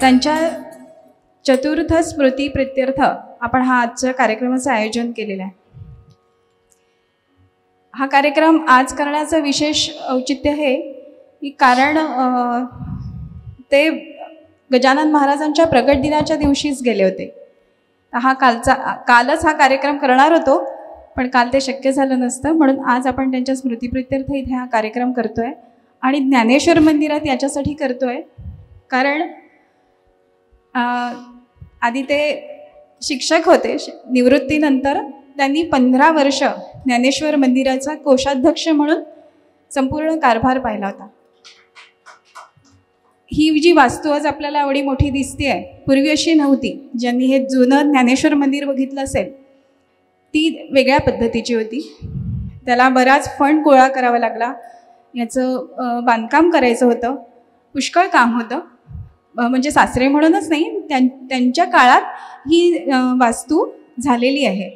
त्यांच्या चतुर्थ स्मृती प्रित्यर्थ आपण हा आजच्या कार्यक्रमाचं आयोजन केलेलं आहे. हा कार्यक्रम आज करण्याचं विशेष औचित्य हे की कारण ते गजानन महाराजांच्या प्रगट दिनाच्या दिवशीच गेले होते. कालच हा कार्यक्रम करणार होतो, पण काल ते शक्य झालं नसतं, म्हणून आज आपण त्यांच्या स्मृतिप्रित्यर्थ इथे हा कार्यक्रम करतोय. आणि ज्ञानेश्वर मंदिरात याच्यासाठी करतोय कारण आधी ते शिक्षक होते. निवृत्तीनंतर त्यांनी 15 वर्ष ज्ञानेश्वर मंदिराचा कोषाध्यक्ष म्हणून संपूर्ण कारभार पाहिला होता. ही जी वास्तू आज आपल्याला एवढी मोठी दिसते आहे, पूर्वी अशी नव्हती. ज्यांनी हे जुनं ज्ञानेश्वर मंदिर बघितलं असेल ती वेगळ्या पद्धतीची होती. त्याला बराच फंड गोळा करावा लागला. याचं बांधकाम करायचं होतं, पुष्कळ काम होतं. म्हणजे सासरे म्हणूनच नाही, त्यांच्या काळात ही वास्तू झालेली आहे.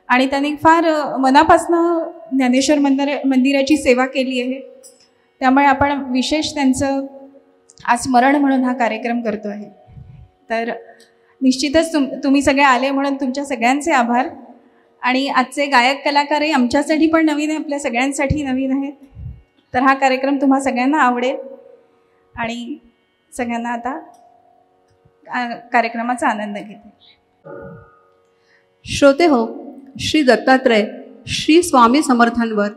आणि त्यांनी फार मनापासनं ज्ञानेश्वर मंदिराची सेवा केली आहे. त्यामुळे आपण विशेष त्यांचं आज स्मरण म्हणून हा कार्यक्रम करतो आहे. तर निश्चितच तुम्ही सगळे आले म्हणून तुमच्या सगळ्यांचे आभार. आणि आजचे गायक कलाकारही आमच्यासाठी पण नवीन आहे, आपल्या सगळ्यांसाठी नवीन आहेत. तर हा कार्यक्रम तुम्हा सगळ्यांना आवडेल आणि सगळ्यांना आता कार्यक्रमाचा आनंद घेते. श्रोते हो, श्री दत्तात्रय श्री स्वामी समर्थांवर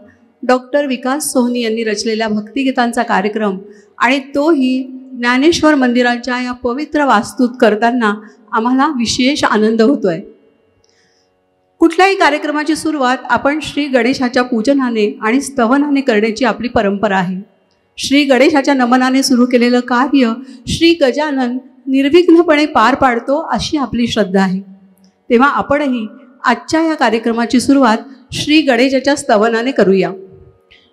डॉक्टर विकास सोहनी यांनी रचलेल्या भक्तिगीतांचा कार्यक्रम आणि तोही ज्ञानेश्वर मंदिराच्या या पवित्र वास्तूत करताना आम्हाला विशेष आनंद होतोय. कुठल्याही कार्यक्रमाची सुरुवात आपण श्री गणेशाच्या पूजनाने आणि स्तवनाने करण्याची आपली परंपरा आहे. श्री गणेशाच्या नमनाने सुरू केलेलं कार्य श्री गजानन निर्विघ्नपणे पार पाडतो अशी आपली श्रद्धा आहे. तेव्हा आपणही आजच्या या कार्यक्रमाची सुरुवात श्री गणेशाच्या स्तवनाने करूया.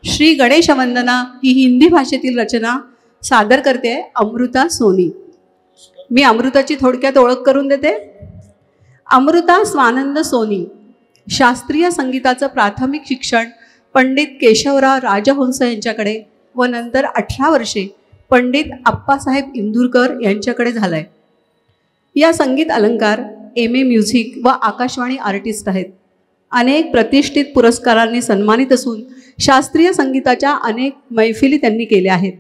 श्री गणेश वंदना ही हिंदी भाषेतील रचना सादर करते अमृता सोनी. मी अमृताची थोडक्यात ओळख करून देते. अमृता स्वानंद सोनी शास्त्रीय संगीताचं प्राथमिक शिक्षण पंडित केशवराव राजहंस यांच्याकडे व नंतर 18 वर्षे पंडित आप्पासाहेब इंदुरकर यांच्याकडे झालंय. या संगीत अलंकार MA म्युझिक व आकाशवाणी आर्टिस्ट आहेत. अनेक प्रतिष्ठित पुरस्कारांनी सन्मानित असून शास्त्रीय संगीताच्या अनेक मैफिली त्यांनी केल्या आहेत.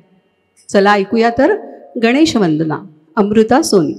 चला ऐकूया तर गणेश वंदना अमृता सोनी.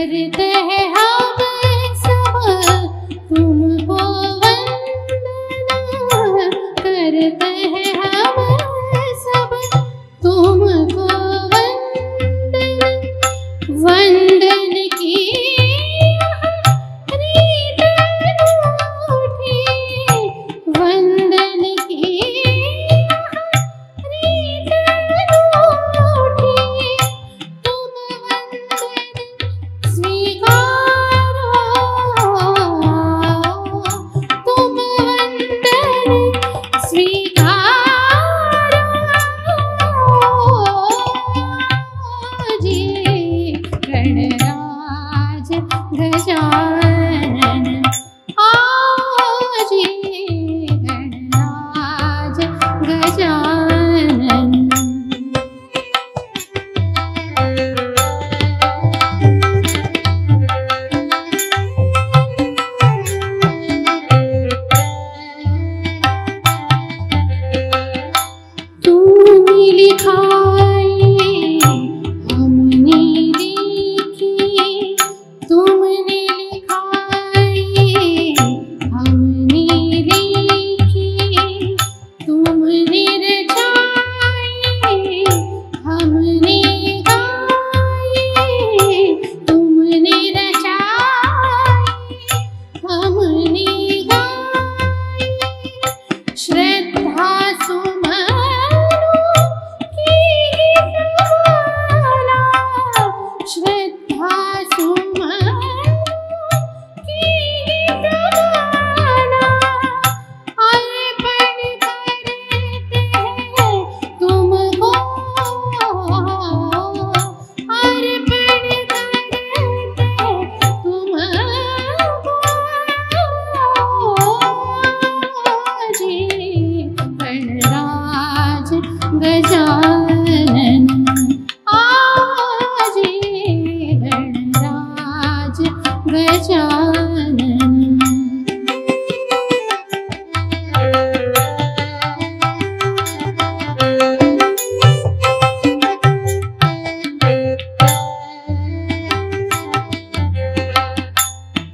करते हैं हम सब तुमको वंदना, करते हैं हम सब तुमको वंदना, वंदन की रीत अनूठी, वंदन की रीत अनूठी, तुम वंदन स्वीकारो, तुम वंदन स्वीकारो जी। गणराज गजानन आजी, गणराज गजानन। तूने लिखाई हमने देखी, तुमने लिखाई हमने लिखी, तुमने रचाई हमने गाई, तुमने रचाई हमने गाई, श्रद्धा सुमनों की ज्वाला, श्रद्धा सुमनों की ज्वाला, अर्पण करते हैं तुमको, अर्पण करते हैं तुमको जी। गणराज गजानन आजी, गणराज गजानन।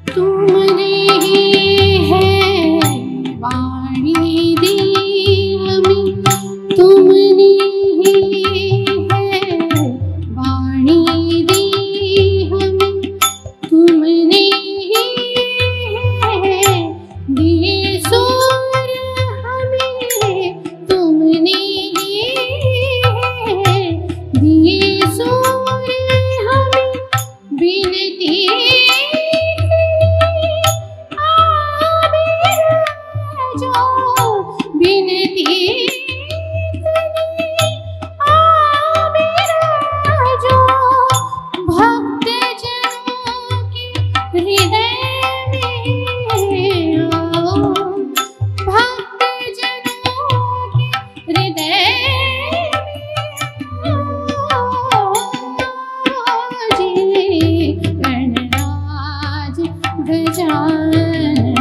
तुमने ही है वाणी दी हमें, तुमने ही है वाणी दी हमें, तुमने ही है दिए सुर हमें, तुमने ही है दिए सुर हमें, बिनती जो बिनती जो भक्त जनों के हृदय में आओ, भक्त जनों के हृदय में आओ जी। गणराज गजानन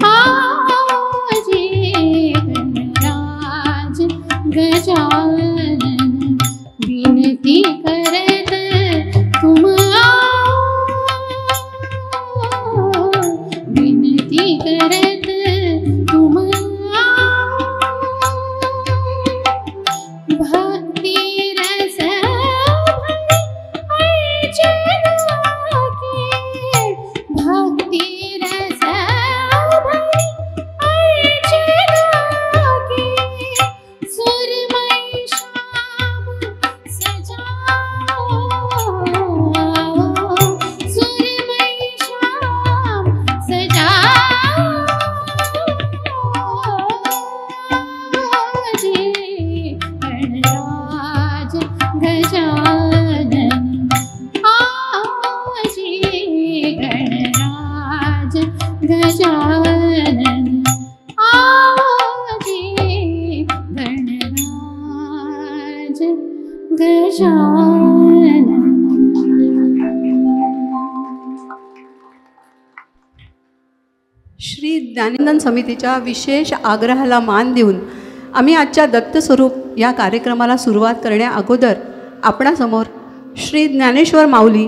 आजी, गणराज गजानन। विनती करत तुम आओ, विनती करत तुम आओ, भक्ति रस भरी अर्चना की, भक्ति रस भरी अर्चना की, सुरमई श्याम सजाओ, सुरमई श्याम सजाओ जी। गणराज गजानन आजी, गणराज गजानन आजी, गणराज गजानन। श्री ज्ञानंदन समितीच्या विशेष आग्रहाला मान देऊन आम्ही आजच्या दत्तस्वरूप या कार्यक्रमाला सुरुवात करण्या अगोदर आपणासमोर श्री ज्ञानेश्वर माऊली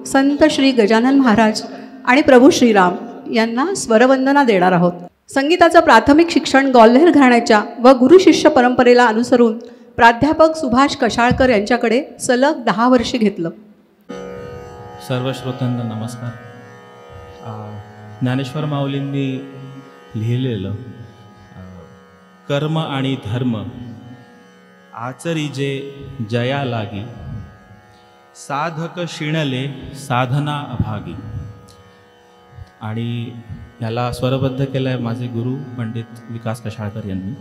संत श्री गजानन महाराज आणि प्रभू श्रीराम यांना स्वरवंदना देणार आहोत. संगीताचं प्राथमिक शिक्षण ग्वाल्हेर घराण्याच्या व गुरु शिष्य परंपरेला अनुसरून प्राध्यापक सुभाष कशाळकर यांच्याकडे सलग 10 वर्षे घेतलं. सर्व श्रोत्यांना नमस्कार. ज्ञानेश्वर माऊलींनी लिहिलेलं कर्म आणि धर्म आचरी जे जया लागी, साधक शिणले साधना अभागी, आणि याला स्वरबद्ध केलं आहे माझे गुरु पंडित विकास कशाळकर यांनी.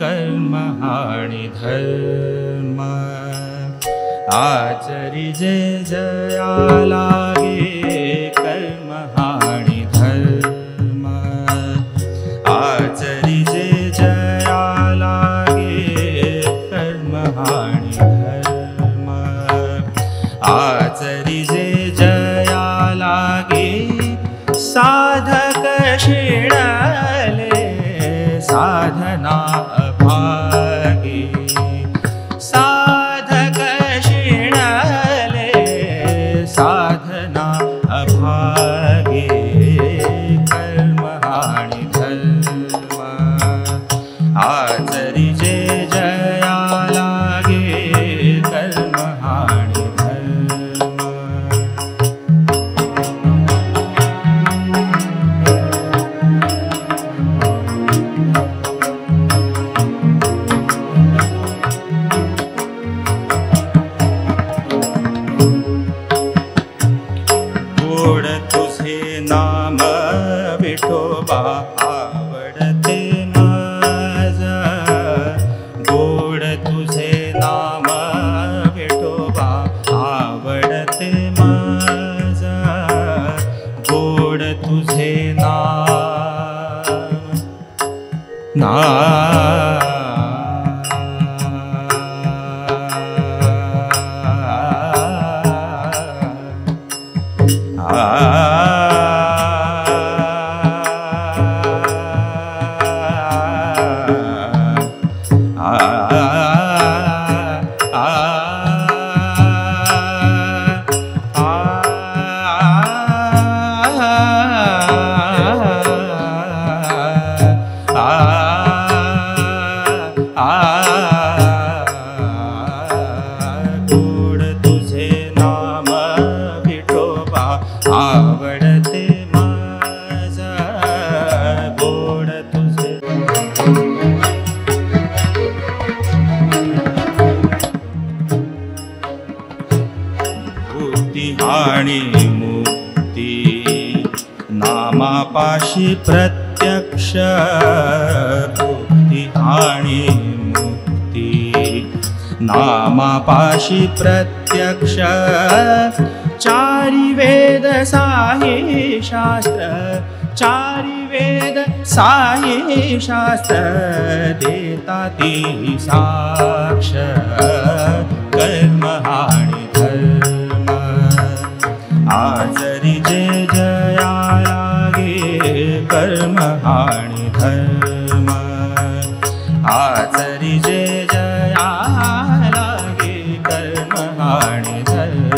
कर्म आणि धर्म आचरी जे जया लागे, कर्म आणि धर्म आचरी जे जया लागे, कर्म आणि धर्म आचरी जे जया लागे, साधक शिणले साधना अभागी, साधक शिणले साधना अभागी, कर्म आणि धर्म आचरी जे जया लागे, कर्म आणि धर्म. गोड तुझे नाम विठोबा आवडते माझा, गोड तुझे नाम विठोबा आवडते माझा, गोड तुझे नाम नामापाशी प्रत्यक्ष मुक्ती आणि मुक्ती, नामापाशी प्रत्यक्ष चारी वेद साई शास्त्र, चारी वेद साई शास्त्र देताती साक्ष कर्म आणि धर्म, आचरी जे जया लागे कर्म आणि धर्म, आचरी जे जया लागे कर्म आणि धर्म.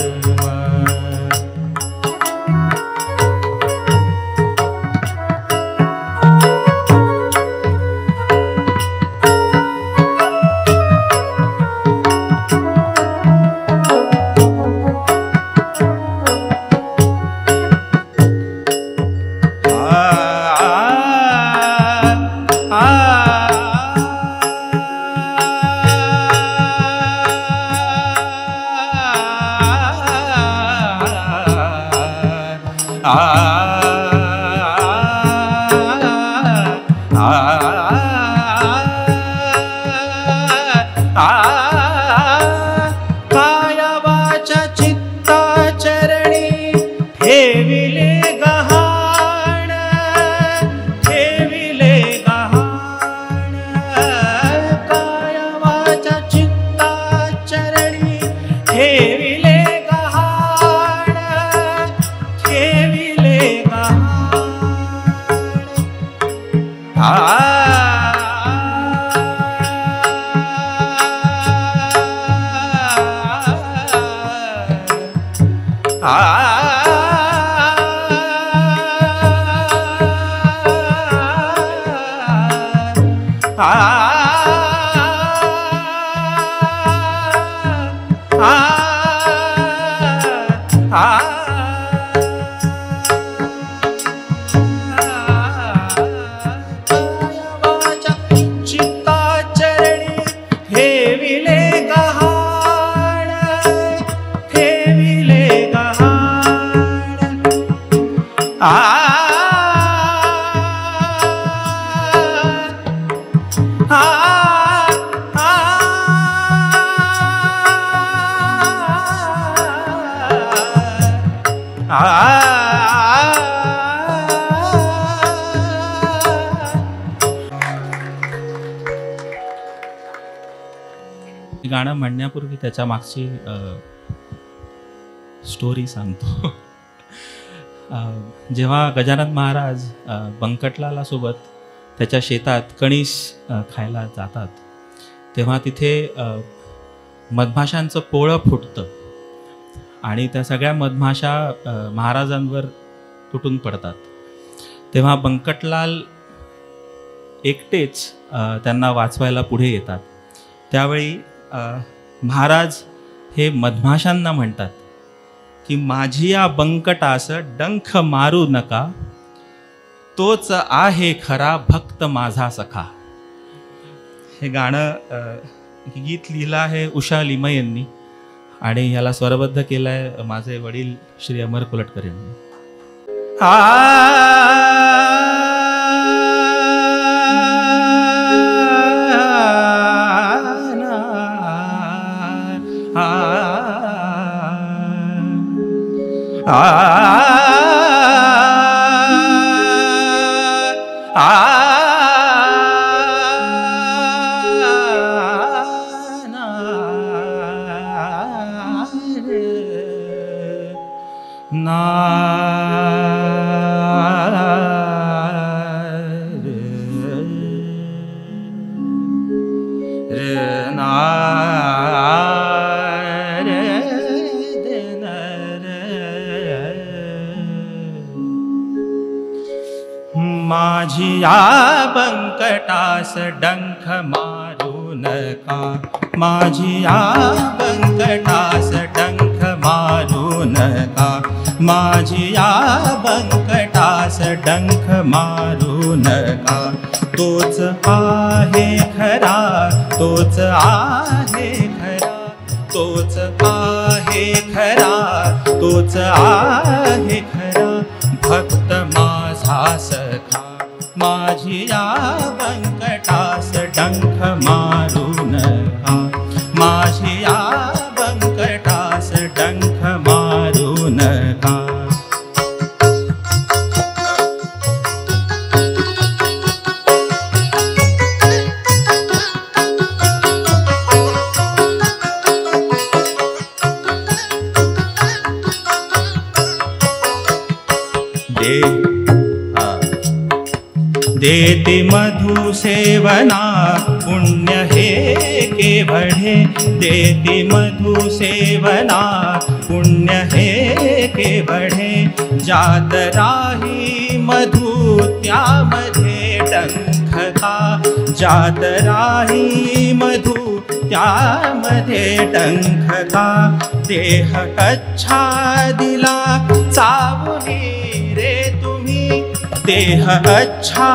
गाणं म्हणण्यापूर्वी त्याच्या मागची स्टोरी सांगतो. जेव्हा गजानन महाराज बंकटलाला सोबत त्याच्या शेतात कणीस खायला जातात, तेव्हा तिथे मधमाशांचं पोळं फुटतं आणि त्या सगळ्या मधमाशा महाराजांवर तुटून पडतात. तेव्हा बंकटलाल एकटेच त्यांना वाचवायला पुढे येतात. त्यावेळी महाराज हे मधमाशांना म्हणतात की माझी या बंकटास डंख मारू नका, तोच आहे खरा भक्त माझा सखा. हे गाणं गीत लिहिलं आहे उषा लिमय यांनी आणि याला स्वरबद्ध केलं आहे माझे वडील श्री अमर कुलटकर यांनी. माझी या बंकटास डंख मारू नका, माझी या बंकटास डंख मारू नका, माझी या बंकटास डंख मारू नका. तोच आहे खरा, तोच आहे खरा, तोच आहे खरा, तोच आहे खरा भक्त माझा सखा माझी या व्यंकटास डंख मारू नका माझी या व्यंकटास डंख मारू नका देते मधु सेवना पुण्य हे के बढ़े देते मधु सेवना पुण्य हे के बढ़े जात राही मधु त्यामध्ये डंख का जात राही मधु त्यामध्ये डंख का देह कच्छा दिला चावली रे तुम्ही देह अच्छा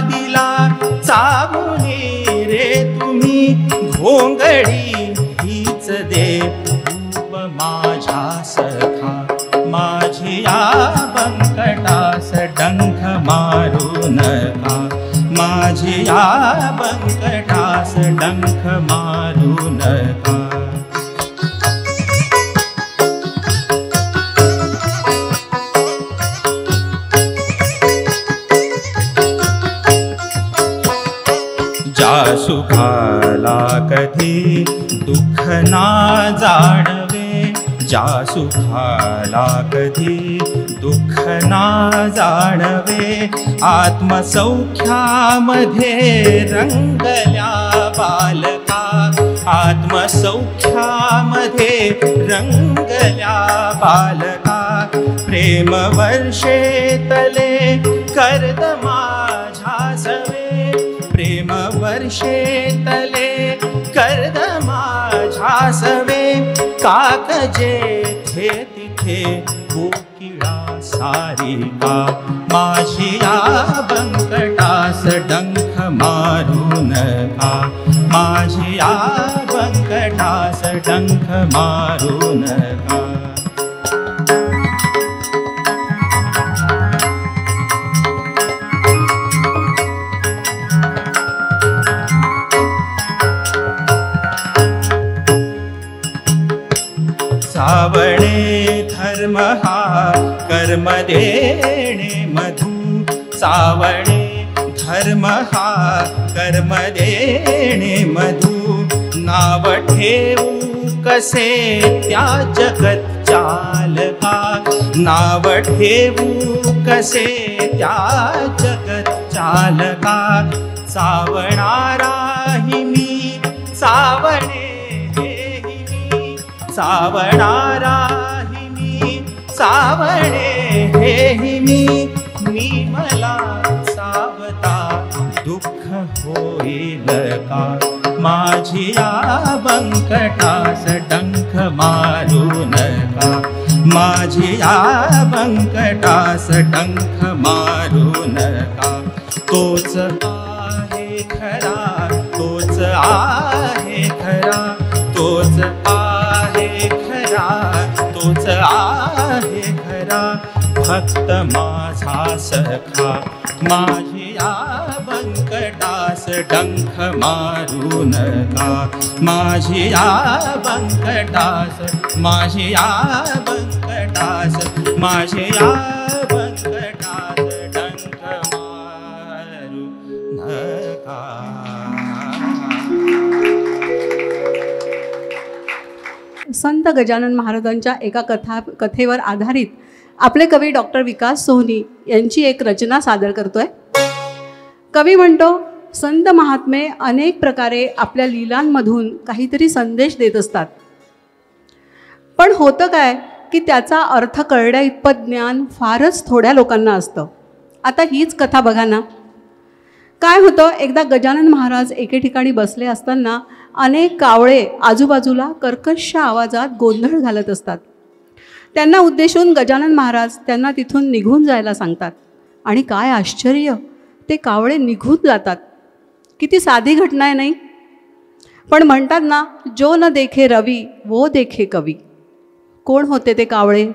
दिला चावली रे तुम्ही घोंगडी हीच दे रूप माझ्या सखा माझी या व्यंकटास डंख मारू नका माझी या व्यंकटास डंख मारू नका सुखाला कधी दुःख ना जाणवे जा सुखाला कधी दुःख ना जाणवे आत्मसौख्यामध्ये रंगल्या बालका आत्मसौख्यामध्ये रंगल्या बालका प्रेम वर्षे तले कर्द माझ्या सवे प्रेम वर्षे तले कर्द माझ्या सवे काक जेथे तिथे कोकिळा सारिका माझी या व्यंकटास डंख मारू नका माझी या व्यंकटास डंख मारू नका सावणे धर्म हा कर्म देणे मधु सावणे धर्म हा कर्म देणे मधु नाव ठेवू कसे त्या जगत चालका नाव ठेवू कसे त्या जगत चालका सावणारा ही मी सावणे सावणारा ही मी सावणे हे मी मला सावता दुःख होईल का माझी या व्यंकटास डंख मारू नका माझी या व्यंकटास डंख मारू नका तोच आहे खरा तोच आहे खरा तोच आहे खरा तोच आहे खरा भक्त माझा सखा माझी या व्यंकटास डंख मारू नका माझी या व्यंकटास माझी या व्यंकटास माझी या व्यंकटास डंख मारू नका. संत गजानन महाराजांच्या एका कथेवर आधारित आपले कवी डॉक्टर विकास सोहनी यांची एक रचना सादर करतोय. कवी म्हणतो, संत महात्मे अनेक प्रकारे आपल्या लीलांमधून काहीतरी संदेश देत असतात, पण होतं काय की त्याचा अर्थ कळण्या इतपत ज्ञान फारच थोड्या लोकांना असतं. आता हीच कथा बघा ना. काय होतं, एकदा गजानन महाराज एके ठिकाणी बसले असताना अनेक कावळे आजूबाजूला कर्कश आवाजात गोंधळ घालत असतात. त्यांना उद्देशून गजानन महाराज त्यांना तिथून निघून जायला सांगतात. आणि काय आश्चर्य, ते कावळे निघून जातात. किती साधी घटना आहे नाही. पण म्हणतात ना, जो न देखे रवी वो देखे कवी. कोण होते ते कावळे?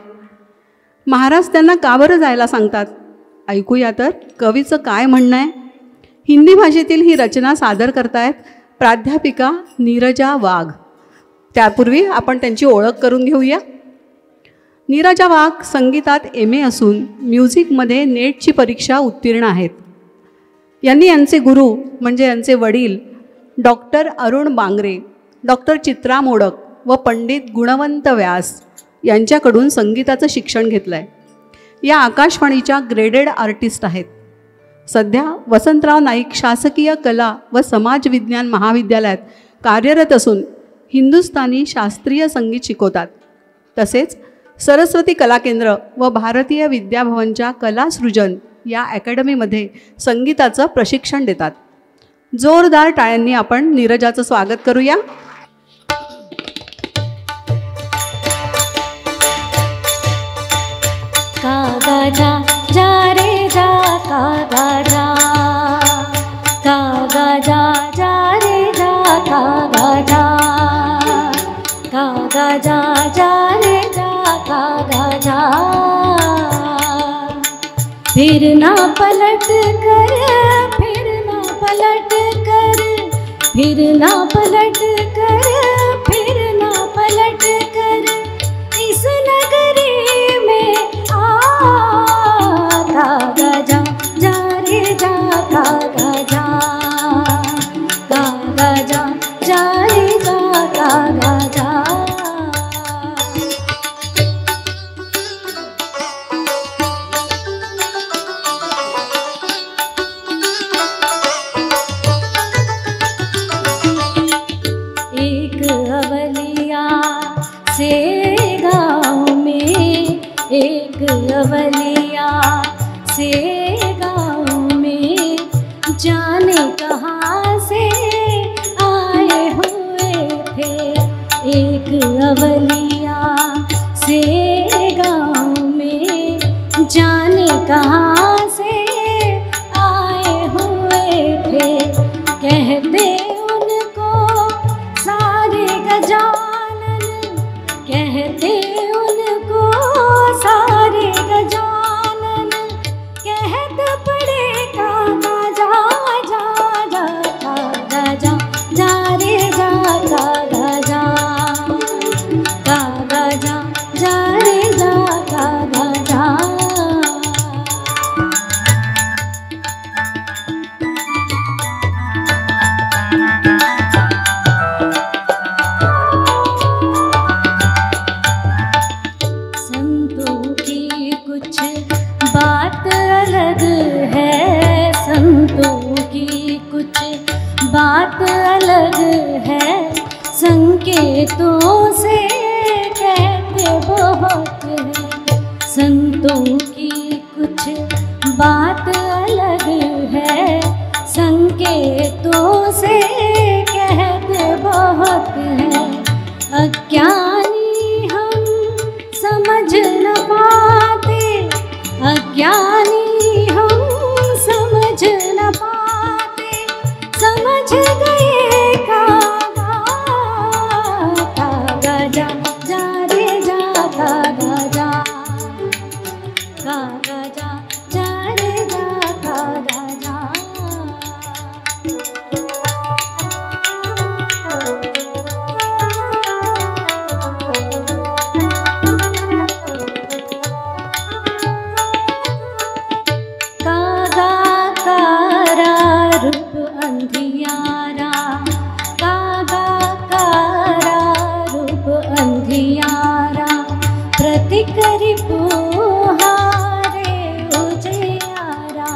महाराज त्यांना का बरं जायला सांगतात? ऐकूया तर कवीचं काय म्हणणं आहे. हिंदी भाषेतील ही रचना सादर करतायत प्राध्यापिका नीरजा वाघ. त्यापूर्वी आपण त्यांची ओळख करून घेऊया. नीरजा वाघ संगीतात MA असून म्युझिकमध्ये नेटची परीक्षा उत्तीर्ण आहेत. यांनी यांचे गुरु म्हणजे यांचे वडील डॉक्टर अरुण बांगरे, डॉक्टर चित्रा मोडक व पंडित गुणवंत व्यास यांच्याकडून संगीताचं शिक्षण घेतलं आहे. या आकाशवाणीच्या ग्रेडेड आर्टिस्ट आहेत. सध्या वसंतराव नाईक शासकीय कला व समाज विज्ञान महाविद्यालयात कार्यरत असून हिंदुस्थानी शास्त्रीय संगीत शिकवतात. तसेच सरस्वती कला केंद्र व भारतीय विद्याभवनच्या कलासृजन या अकॅडमीमध्ये संगीताचं प्रशिक्षण देतात. जोरदार टाळ्यांनी आपण नीरजाचं स्वागत करूया. का गा जा जा रे जा, का गा जा, का गा जा जा रे जा, का गा जा, का गा जा जा रे जा, का गा जा. फिर ना पलट कर, फिर ना पलट कर, फिर ना पलट कर, फिर ना पलट कर, इस नगरी में आ. का गा जा जा रे जा, का गा जा, का गा जा जा रे जा, का गा जा. अवलिया से गाँव में जाने कहाँ से आए हुए थे. एक अवलिया से गाँव में जाने कहाँ से आए हुए थे. कहते उनको सारे गजानन, कहते उनको सारे गजानन, कहत पड़े का जा जा जा, का जा जा रे जा, का जा, का जा जा रे जा, का जा. बात अलग है, संकेतों से कहते बहुत है. संतों की कुछ बात अलग है, संकेतों से कहते बहुत है. अज्ञानी हम समझ न पाते, अज्ञानी हम समझ न पाते, समझ गए का गा जा जा रे जा, का गा जा, का गा जा जा रे जा, का गा जा. करी पुहारे उजियारा,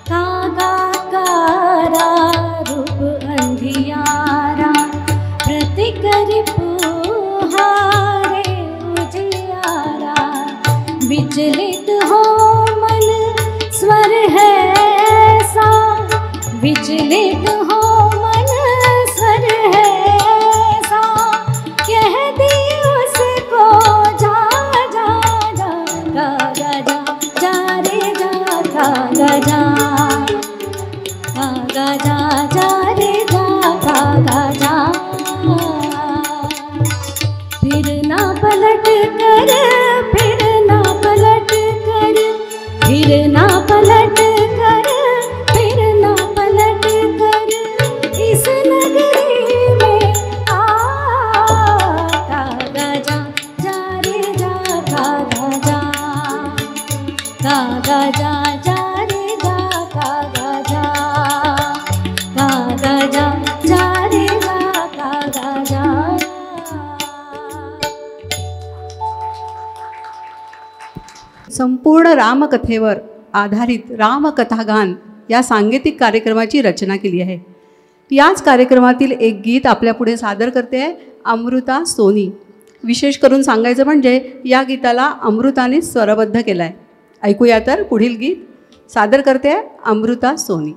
कागा कारा रूप अंधियारा. प्रति करी पुहारे उजियारा, विचलित हो मन स्वर है ऐसा, विचलित हो मन स्वर है ऐसा. कह दी उसको जा जा जा, गा गा जा जा रे जा, गा गा जा, गा गा जा जा रे जा, गा गा जा. फिर ना पलट कर, फिर ना पलट संपूर्ण रामकथेवर आधारित रामकथागान या सांगीतिक कार्यक्रमाची रचना केली आहे. याच कार्यक्रमातील एक गीत आपल्यापुढे सादर करते आहे अमृता सोनी. विशेष करून सांगायचं म्हणजे या गीताला अमृताने स्वरबद्ध केला आहे. ऐकूया तर पुढील गीत सादर करते आहे अमृता सोनी.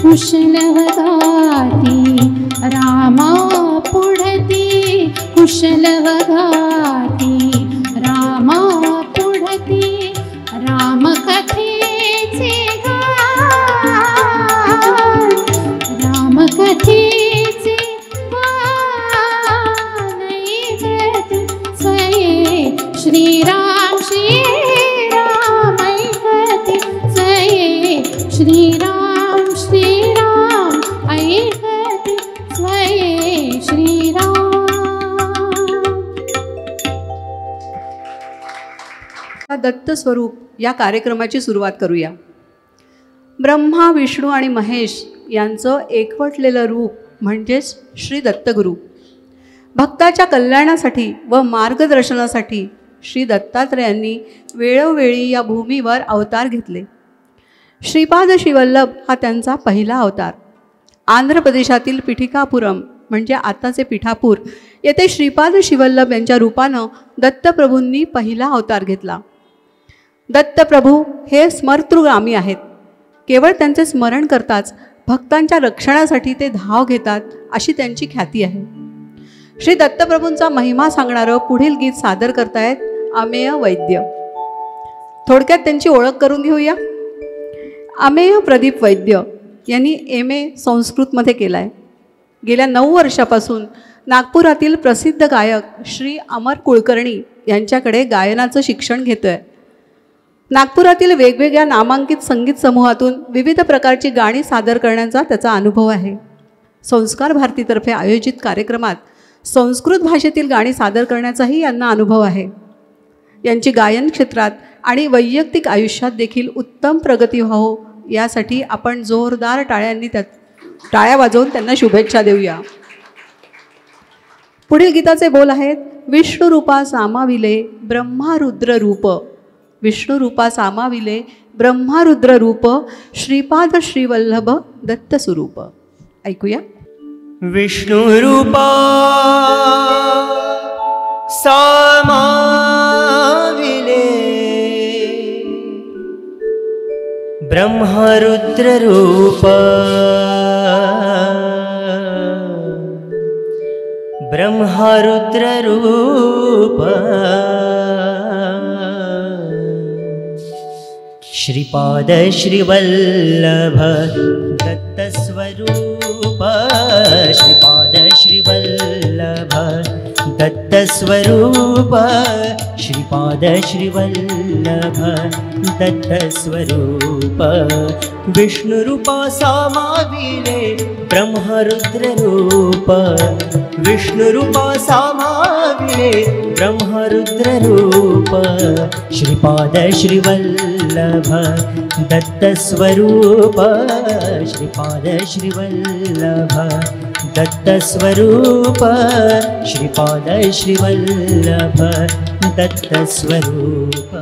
कुशलवगाती रामा पुढती कुशलवगाती रामा पुढती रामकथेचे गान रामकथेचे गान ऐकती स्वये श्रीराम श्रीराम ऐकती स्वये श्रीराम श्रीराम ऐकती स्वये श्रीराम. दत्त स्वरूप या कार्यक्रमाची सुरुवात करूया. ब्रह्मा विष्णू आणि महेश यांचं एकवटलेलं रूप म्हणजेच श्री दत्तगुरू. भक्ताच्या कल्याणासाठी व मार्गदर्शनासाठी श्री दत्तात्रेयांनी वेळोवेळी या भूमीवर अवतार घेतले. श्रीपाद श्रीवल्लभ हा त्यांचा पहिला अवतार. आंध्र प्रदेशातील पिठिकापुरम म्हणजे आताचे पिठापूर येथे श्रीपाद श्रीवल्लभ यांच्या रूपानं दत्तप्रभूंनी पहिला अवतार घेतला. दत्तप्रभू हे स्मर्तृगामी आहेत. केवळ त्यांचे स्मरण करताच भक्तांच्या रक्षणासाठी ते धाव घेतात अशी त्यांची ख्याती आहे. श्री दत्तप्रभूंचा महिमा सांगणारं पुढील गीत सादर करतायत अमेय वैद्य. थोडक्यात त्यांची ओळख करून घेऊया. अमेय प्रदीप वैद्य यांनी MA संस्कृतमध्ये केला आहे. गेल्या 9 वर्षापासून नागपुरातील प्रसिद्ध गायक श्री अमर कुलकर्णी यांच्याकडे गायनाचं शिक्षण घेतो आहे. नागपुरातील वेगवेगळ्या नामांकित संगीत समूहातून विविध प्रकारची गाणी सादर करण्याचा त्याचा अनुभव आहे. संस्कार भारतीतर्फे आयोजित कार्यक्रमात संस्कृत भाषेतील गाणी सादर करण्याचाही यांना अनुभव आहे. यांची गायन क्षेत्रात आणि वैयक्तिक आयुष्यात देखील उत्तम प्रगती व्हावो यासाठी आपण जोरदार टाळ्या वाजवून त्यांना शुभेच्छा देऊया. पुढील गीताचे बोल आहेत. विष्णू रूपा सामाविले ब्रह्मारुद्र रूप. विष्णू रूपा सामाविले ब्रह्मारुद्र रूप श्रीपाद श्रीवल्लभ दत्त स्वरूप. ऐकूया. विष्णु रूपा सामाविले ब्रह्मरुद्र रूप ब्रह्मरुद्र रूप श्रीपाद श्रीवल्लभ दत्त स्वरूप श्रीपाद श्रीवल्लभ दत्त स्वरूप श्रीपाद श्रीवल्लभ दत्त स्वरूप विष्णु रूपा सामाविले ब्रह्मरुद्र रूप विष्णु रूपा सामाविले ब्रह्मरुद्र रूप श्रीपाद श्रीवल्लभ दत्त स्वरूप श्रीपाद श्रीवल्लभ दत्त स्वरूप श्रीपाद श्रीवल्लभ दत्त स्वरूप.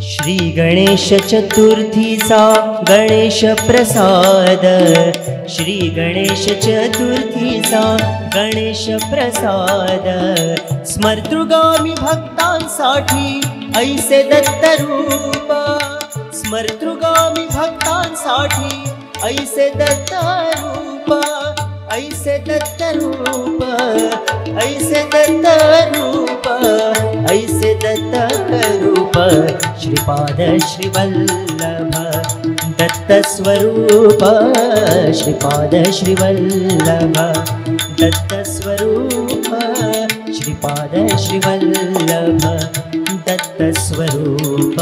श्री गणेश चतुर्थीचा गणेश प्रसाद श्री गणेश चतुर्थीचा गणेश प्रसाद स्मर्तृगामी भक्तांसाठी ऐसे दत्त रूप स्मर्तृगामी भक्तांसाठी ऐसे दत्त रूप ऐसे दत्त रूप ऐसे दत्त रूप ऐसे दत्त रूप श्रीपाद श्रीवल्लभ दत्त स्वरूप श्रीपाद श्रीवल्लभ दत्त स्वरूप श्रीपाद श्रीवल्लभ दत्त स्वरूप.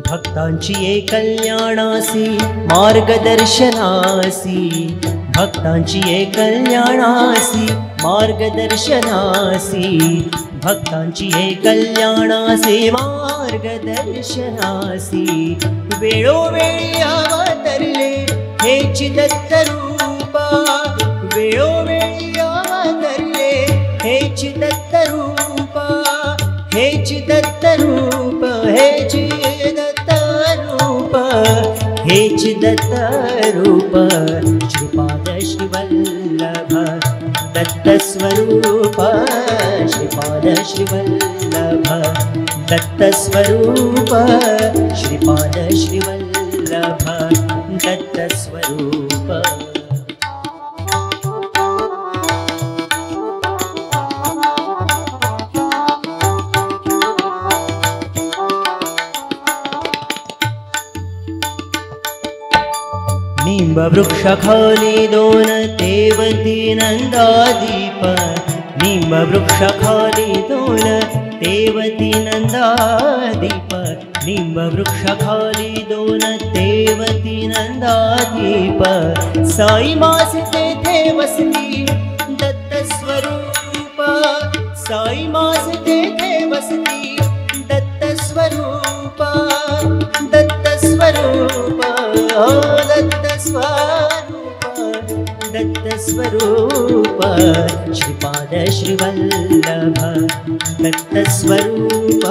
भक्तांची कल्याणासी मार्गदर्शनासी भक्तांची कल्याणासी मार्गदर्शनासी भक्तांची कल्याणासी मार्गदर्शनासी मार्गदर्शनासी वेळोवेळी अवतरले हेच दत्तरूपा वेळोवेळी अवतरले हेच दत्तरूपा हेच दत्तरूप हेच दत्तरूप हेच दत्तरूप श्रीपाद श्रीवल्लभ दत्तस्वरूप श्रीपाद श्रीवल्लभ दत्तस्वरूप श्रीपाद श्रीवल्लभ दत्तस्वरूप निंबवृक्षाखाली दोन तेवती नंदादीप निंबवृक्षाखाली दोन तेवती नंदादीप निंबवृक्षाखाली दोन तेवती नंदादीप साई मास तेथे वसती दत्तस्वरूप साई मास तेथे वसती दत्तस्वरूप दत्तस्वरूप दत्तस्वरूप श्रीपाद श्रीवल्लभ दत्तस्वरूप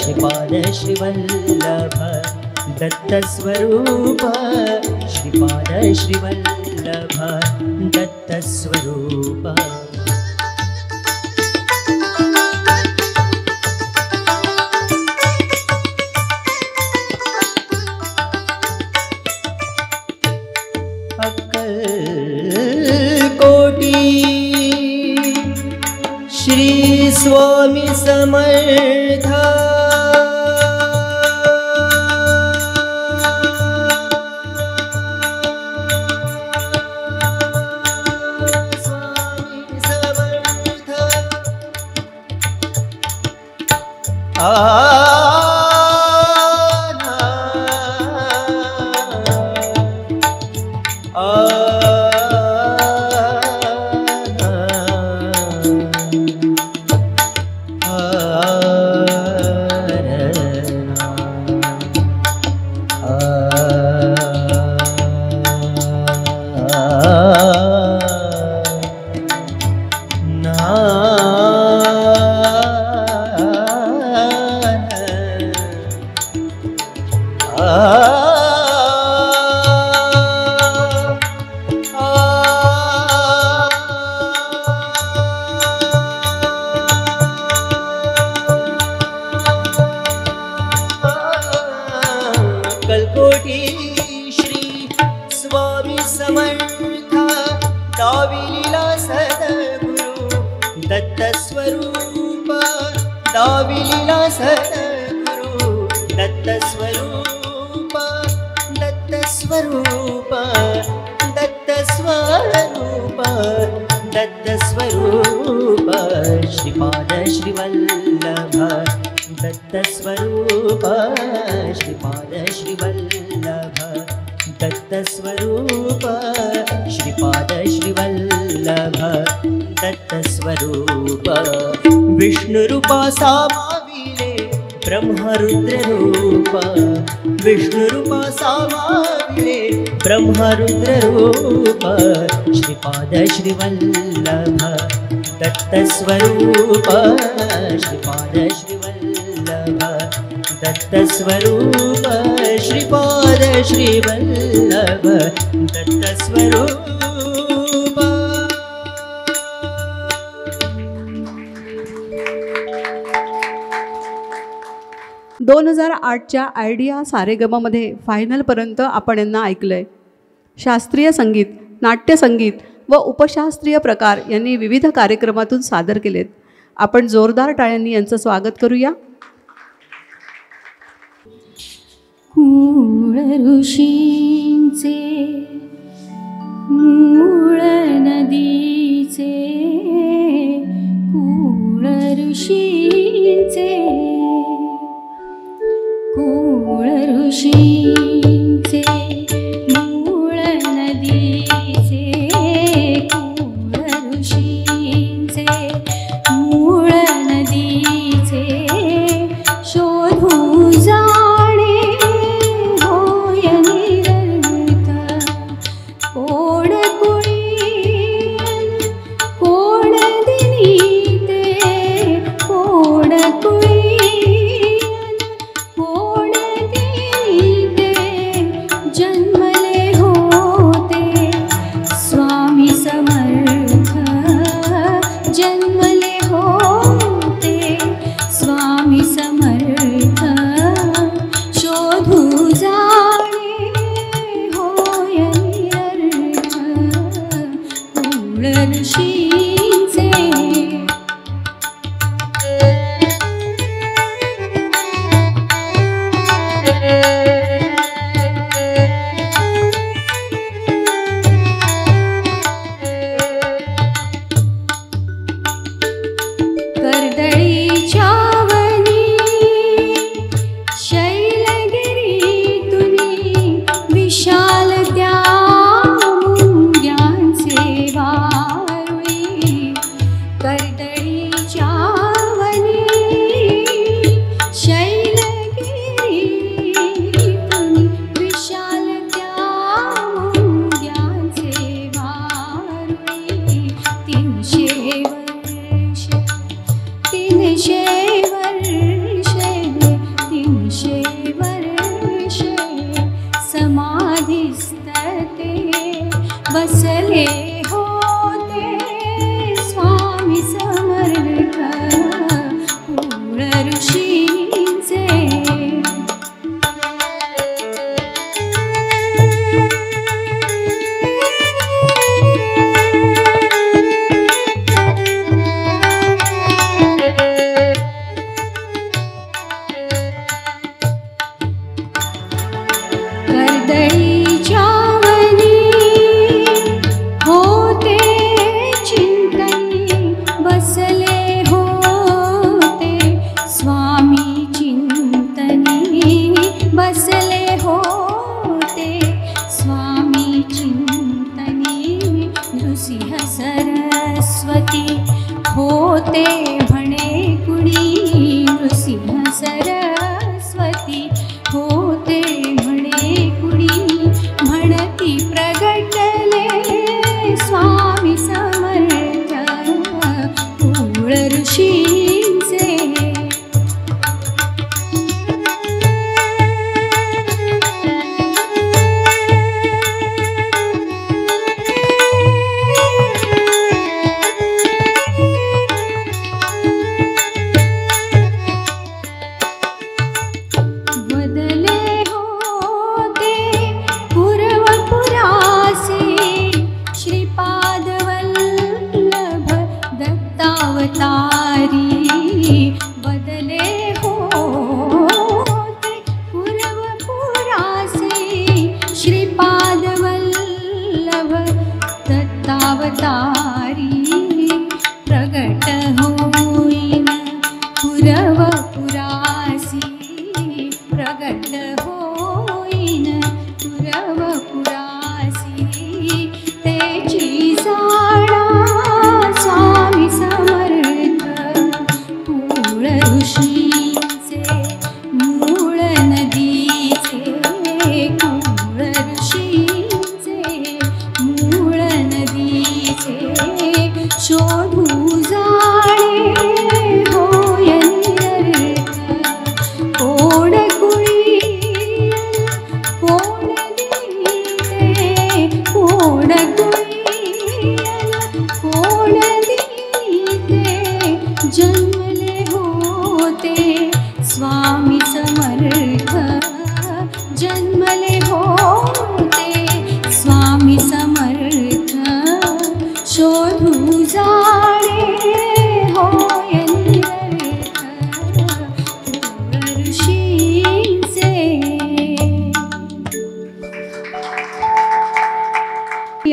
श्रीपाद श्रीवल्लभ दत्तस्वरूप श्रीपाद श्रीवल्लभ दत्तस्वरूप श्री स्वामी समर्थ स्वामी समर्थ दत्तस्वरूप श्रीपाद श्रीवल्लभ दत्तस्वरूप श्रीपाद श्रीवल्लभ दत्तस्वरूप श्रीपाद श्रीवल्लभ दत्तस्वरूप विष्णुरूपा सामाविले ब्रह्मरुद्ररूप विष्णुरूपा सामाविले ब्रह्मरुद्ररूप श्रीपाद श्रीवल्लभ दत्तस्वरूप श्रीपाद श्रीवल्लभ दत्तस्वरूप श्रीपाद श्रीवल्लभ दत्तस्वरूप 2008च्या आयडिया सारेगममध्ये फायनलपर्यंत आपण यांना ऐकलं आहे. शास्त्रीय संगीत, नाट्यसंगीत व उपशास्त्रीय प्रकार यांनी विविध कार्यक्रमातून सादर केलेत. आपण जोरदार टाळ्यांनी यांचं स्वागत करूया. कूळ ऋषींचे मूळ नदीचे, कूळ ऋषींचे कूळ ऋषींचे मूळ नदीचे, कूळ ऋषींचे मूळ नदीचे शोधून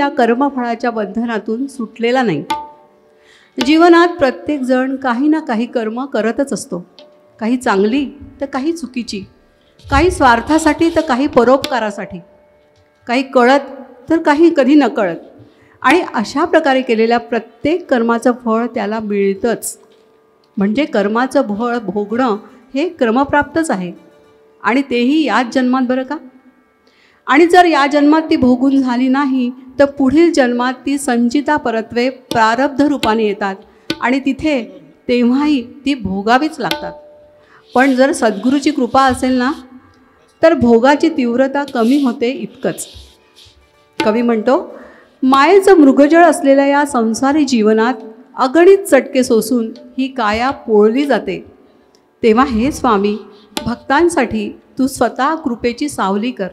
या कर्मफळाच्या बंधनातून सुटलेला नाही. जीवनात प्रत्येकजण काही ना काही कर्म करतच असतो, काही चांगली तर काही चुकीची, काही स्वार्थासाठी तर काही परोपकारासाठी, काही कळत तर काही कधी नकळत. आणि अशा प्रकारे केलेल्या प्रत्येक कर्माचं फळ त्याला मिळतंच. म्हणजे कर्माचं फळ भोगणं हे क्रमप्राप्तच आहे, आणि तेही याच जन्मात बरं का. आणि जर या जन्मात ती भोगून झाली नाही तर पुढील जन्मात ती संचिता परत्वे प्रारब्ध रूपाने येतात, आणि तिथे तेव्हाही ती भोगावीच लागतात. पण जर सद्गुरूची कृपा असेल ना तर भोगाची तीव्रता कमी होते इतकंच. कवी म्हणतो, मायेचं मृगजळ असलेल्या या संसारी जीवनात अगणित चटके सोसून ही काया पोळली जाते. तेव्हा हे स्वामी, भक्तांसाठी तू स्वतः कृपेची सावली कर.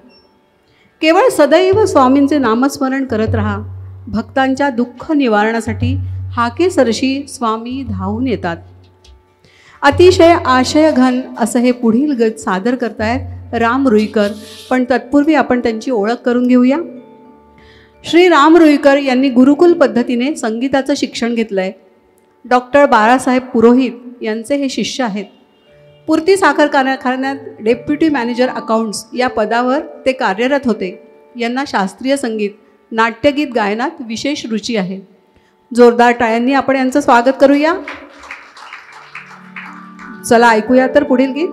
केवळ सदैव स्वामींचे नामस्मरण करत राहा. भक्तांच्या दुःख निवारणासाठी हाकेसरशी स्वामी धावून येतात. अतिशय आशयघन असं हे पुढील गीत सादर करतायत राम रुईकर. पण तत्पूर्वी आपण त्यांची ओळख करून घेऊया. श्री राम रुईकर यांनी गुरुकुल पद्धतीने संगीताचं शिक्षण घेतलं आहे. डॉक्टर बाळासाहेब पुरोहित यांचे हे शिष्य आहेत. पूर्ती साखर कारखान्यात डेप्युटी मॅनेजर अकाउंट्स या पदावर ते कार्यरत होते. यांना शास्त्रीय संगीत, नाट्यगीत गायनात विशेष रुची आहे. जोरदार टाळ्यांनी आपण यांचं स्वागत करूया. चला ऐकूया तर पुढील गीत.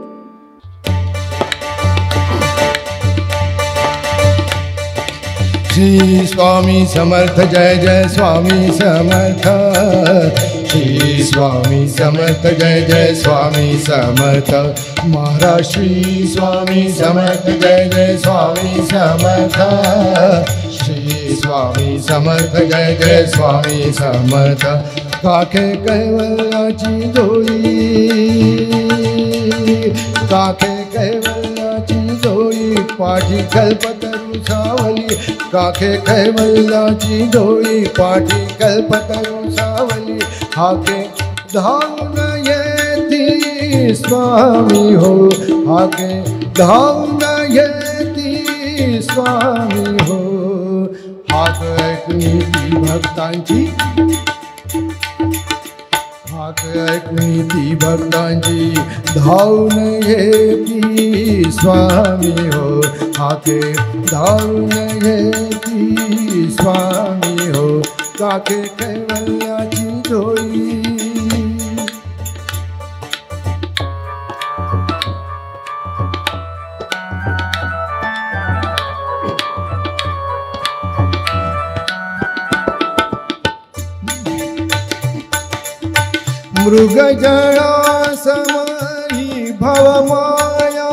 श्री स्वामी समर्थ, जय जय स्वामी समर्थ. श्री स्वामी समर्थ, जय जय स्वामी समर्थ. महाराज श्री स्वामी समर्थ, जय जय स्वामी समर्थ. श्री स्वामी समर्थ, जय जय स्वामी समर्थ. काखे कैवल्याची जोडी, काखे कैवल्याची जोडी, पाठी कल्पतरू सावली. काखे कैवल्याची जोडी, पाठी कल्पतरू सावली. हाके धावून येती स्वामी हो, हाके धावून येती स्वामी हो. हाक ऐकून ती भक्तांची, हाक ऐकून ती भक्तांची धावून येती स्वामी हो. हाके धावून येती स्वामी हो. काखे कैवल्याची जोडी. मृगजळा समयी भवमाया,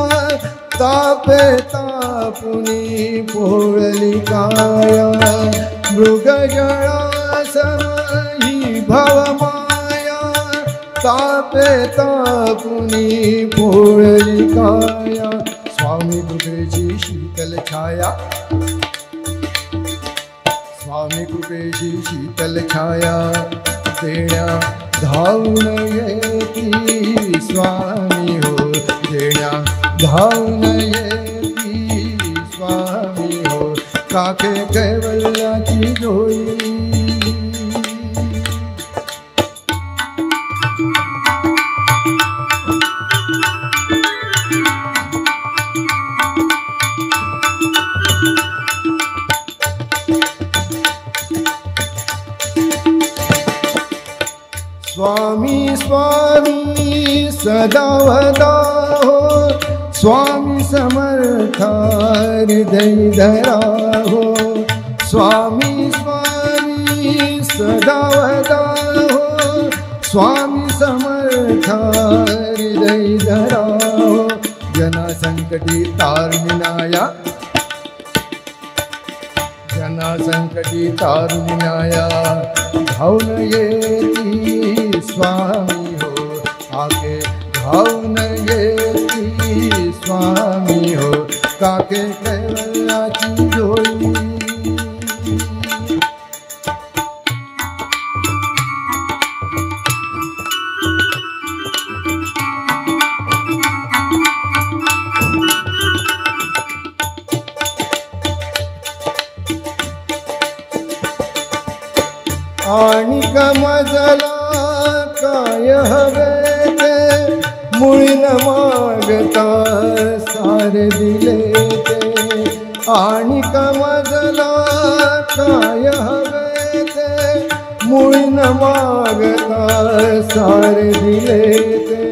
तापे तापुनी पोळली काया. मृगजळा समयी भवमाया, तापे तापुनी पोळली काया. स्वामी कृपेची शीतल छाया, स्वामी कृपेची शीतल छाया. देण्या धावून येती स्वामी हो, देण्या धावून येती स्वामी हो. काखे कैवल्याची जोडी. स्वामी स्वामी सदा वदा हो, स्वामी समर्था हृदय धरा हो. स्वामी स्वामी सदा वदा हो, स्वामी समर्था हृदय धरा हो. जना संकटी तारुण्याया, जना संकटी तारुण्याया. धावून येती स्वामी हो, आके धावून येती स्वामी हो. काके कैवल्याची जोडी. आणि कमजला काय हवे ते मुळी न मागता सारे दिले ते आणि कमजला काय हवे ते मुळी न मागता सारे दिले ते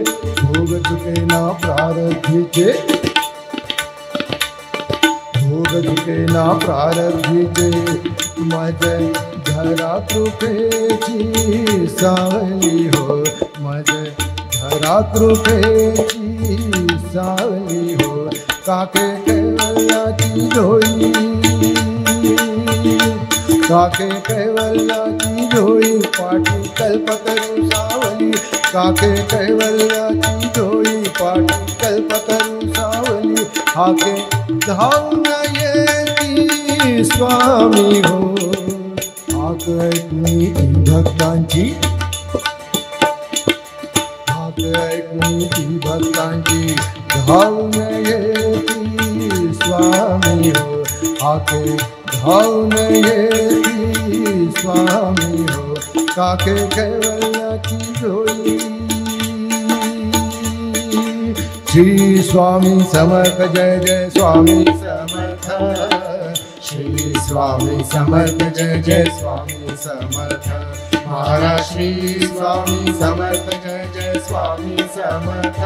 भोग चुके ना प्रारब्धीचे भोग चुके ना प्रारब्धीचे माझे धरा कृपेची सावली हो माझे धरा कृपेची सावली हो काके कैवल्याची झोळी काके कैवल्याची झोळी पाठी कल्पतरू सावली काके कैवल्याची झोळी पाठी कल्पतरू सावली हाके धावून येती स्वामी हो हाक ऐकून भक्तांची हाक ऐकून भक्तांची धावून येती स्वामी हो हाके धावून येती स्वामी हो काके कैवल्याची झोळी श्री स्वामी समर्थ जय जय स्वामी समर्थ श्री स्वामी समर्थ जय जय स्वामी समर्थ महाराज श्री स्वामी समर्थ जय जय स्वामी समर्थ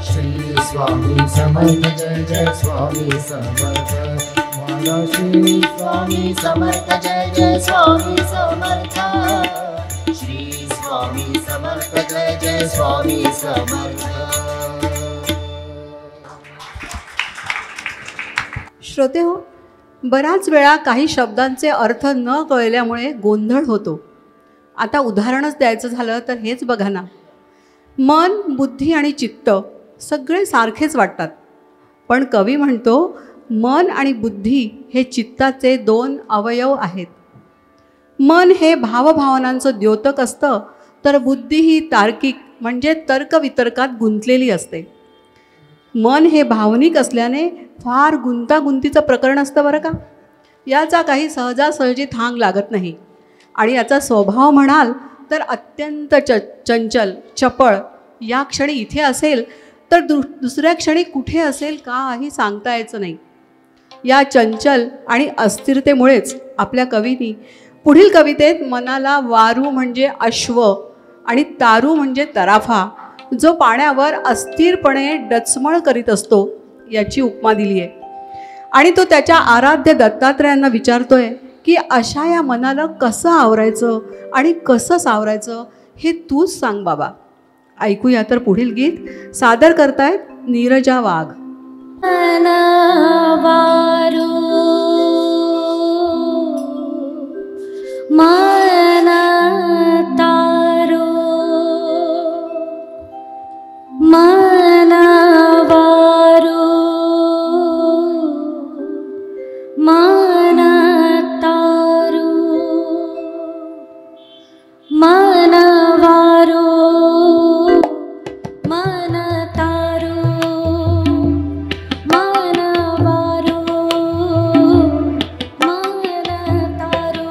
श्री स्वामी समर्थ जय जय स्वामी समर्थ महाराज श्री स्वामी समर्थ जय जय स्वामी समर्थ श्री स्वामी समर्थ जय जय स्वामी समर्थ. श्रोते हो, बऱ्याच वेळा काही शब्दांचे अर्थ न कळल्यामुळे गोंधळ होतो. आता उदाहरणच द्यायचं झालं तर हेच बघा ना, मन, बुद्धी आणि चित्त सगळे सारखेच वाटतात, पण कवी म्हणतो मन आणि बुद्धी हे चित्ताचे दोन अवयव आहेत. मन हे भावभावनांचं द्योतक असतं, तर बुद्धी ही तार्किक म्हणजे तर्कवितर्कात गुंतलेली असते. मन हे भावनिक असल्याने फार गुंतागुंतीचं प्रकरण असतं बरं का. याचा काही सहजासहजी थांग लागत नाही आणि याचा स्वभाव म्हणाल तर अत्यंत चंचल, चपळ. या क्षणी इथे असेल तर दुसऱ्या क्षणी कुठे असेल काही सांगता यायचं नाही. या चंचल आणि अस्थिरतेमुळेच आपल्या कवींनी पुढील कवितेत मनाला वारू म्हणजे अश्व आणि तारू म्हणजे तराफा, जो पाण्यावर अस्थिरपणे डचमळ करीत असतो, याची उपमा दिली आहे. आणि तो त्याच्या आराध्य दत्तात्रयांना विचारतोय की अशा या मनाला कसं आवरायचं आणि कसं सावरायचं हे तूच सांग बाबा. ऐकूया तर पुढील गीत सादर करतायत नीरजा वाघ. मन तारो मन वारो मन तारो मन वारो मन तारो मन वारो मन तारो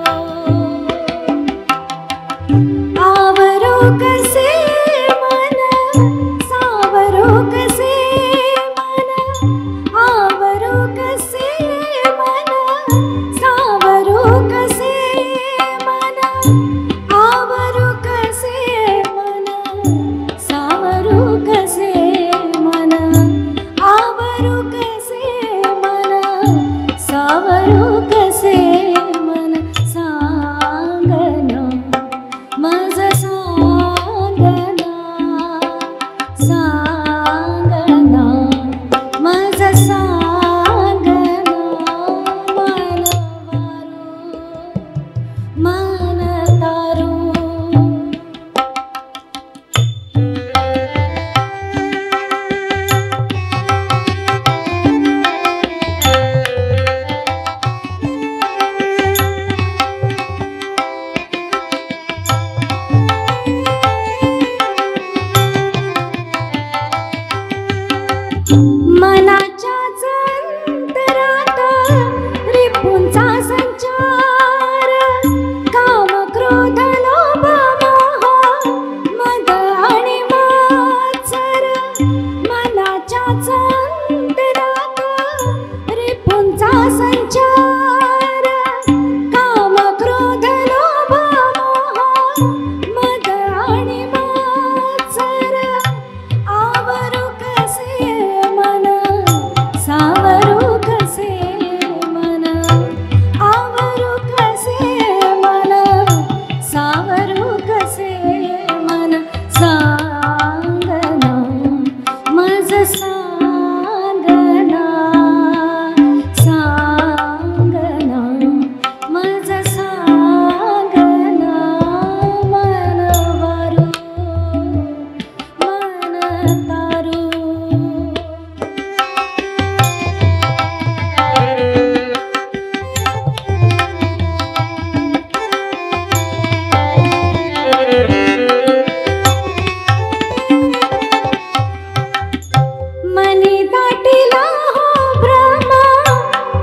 ताटिला हो भ्रमा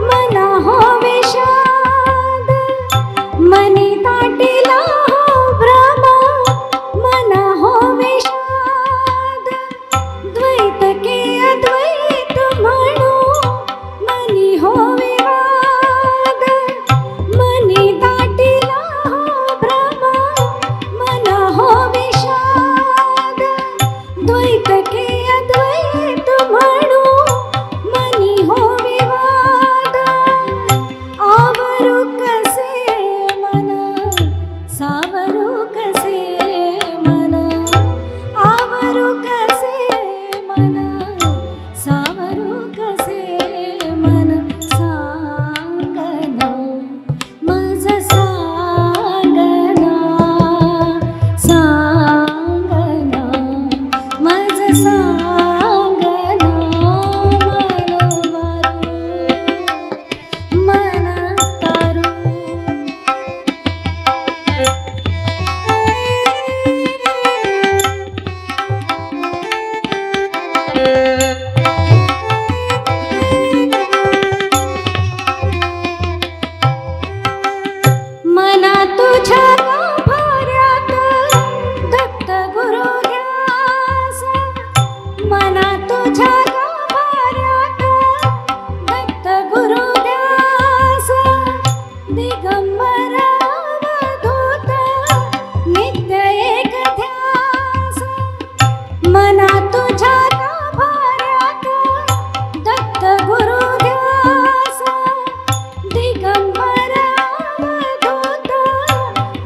मना हो विषाद मनी ताटिला हो भ्रमा मना हो विषाद द्वैत के अद्वैत म्हणू मनी हो विवाद मनी ताटिला हो भ्रमा मना हो विषाद द्वैत के अद्वैत म्हणू मनी हो विवाद आवरू कसे मन सावरू कसे मन आवरू कसे मन सावरू कसे मन सांगना माझ सांगना सांगना माझ सांगना मन तारू मना तुझ्या गाभाऱ्यात दत्त गुरु ध्यास मना तुझ्या गाभाऱ्यात दत्त गुरु ध्यास दिगंबर अवधूत नित्य एक ध्यास मना तुझ्या गाभाऱ्यात दत्त गुरु ध्यास दिगंबर अवधूत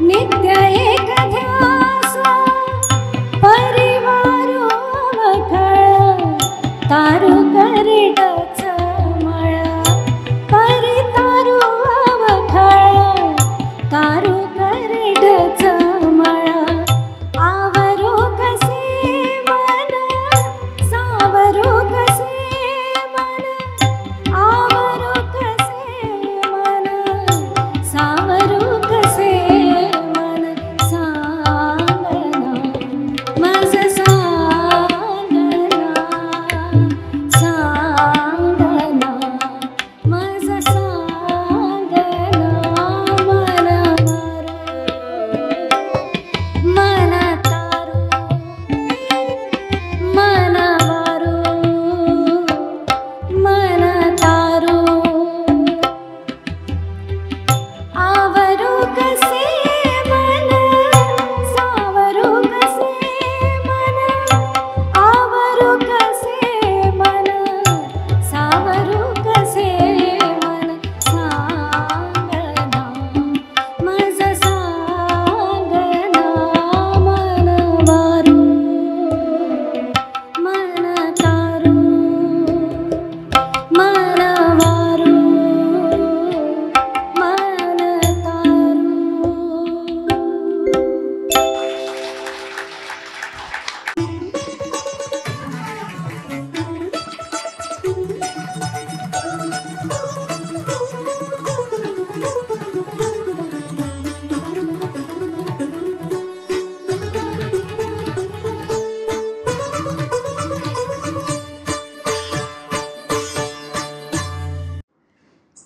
नित्य एक ध्यास परिवारो अवघळ तारू करडच मळ परितारू अवघळ तारू करडच मळ आवरो कसे मन सावरो कसे मन आवरो कसे मन सावरो कसे मन सांगना माझ सांगना सांगना माझ सांगना मन मन तारू मन मारू मन तारू आवरू कसे मन सावरू कसे मन आवरू कसे मन सावरू कसे मन सांगना माझ सांगना मन वारू मन तारू मन वारू मन तारू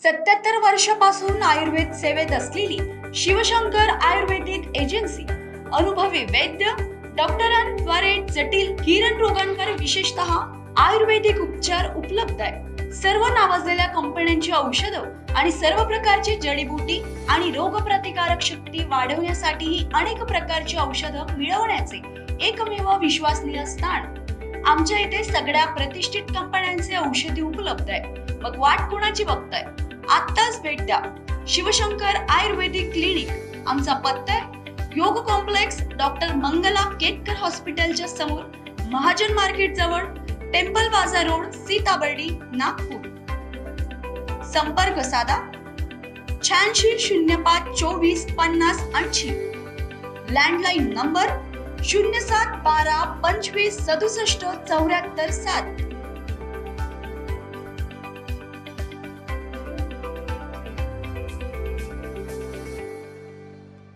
सत्याहत्तर वर्षापासून आयुर्वेद सेवेत असलेली शिवशंकर आयुर्वेदिक एजन्सी अनुभवी वैद्य डॉक्टरांद्वारे जटिल किरण रोगांवर विशेषतः आयुर्वेदिक उपचार उपलब्ध आहे. सर्व नावाजलेल्या कंपन्यांची औषधं आणि सर्व प्रकारची जडीबुटी आणि रोगप्रतिकारक शक्ती वाढवण्यासाठीही अनेक प्रकारची औषधं मिळवण्याचे एकमेव विश्वसनीय स्थान. आमच्या इथे सगळ्या प्रतिष्ठित कंपन्यांचे औषधी उपलब्ध आहे. मग वाट कोणाची बघताय? आत्ताच भेट द्या शिवशंकर आयुर्वेदिक क्लिनिक. आमचा पत्ता योग कॉम्प्लेक्स डॉक्टर मंगला केतकर हॉस्पिटलच्या समोर, महाजन मार्केट जवळ, टेम्पल बाजार रोड, सीताबर्डी, नागपूर. संपर्क साधा 8605245080. Landline number 0712256774 7.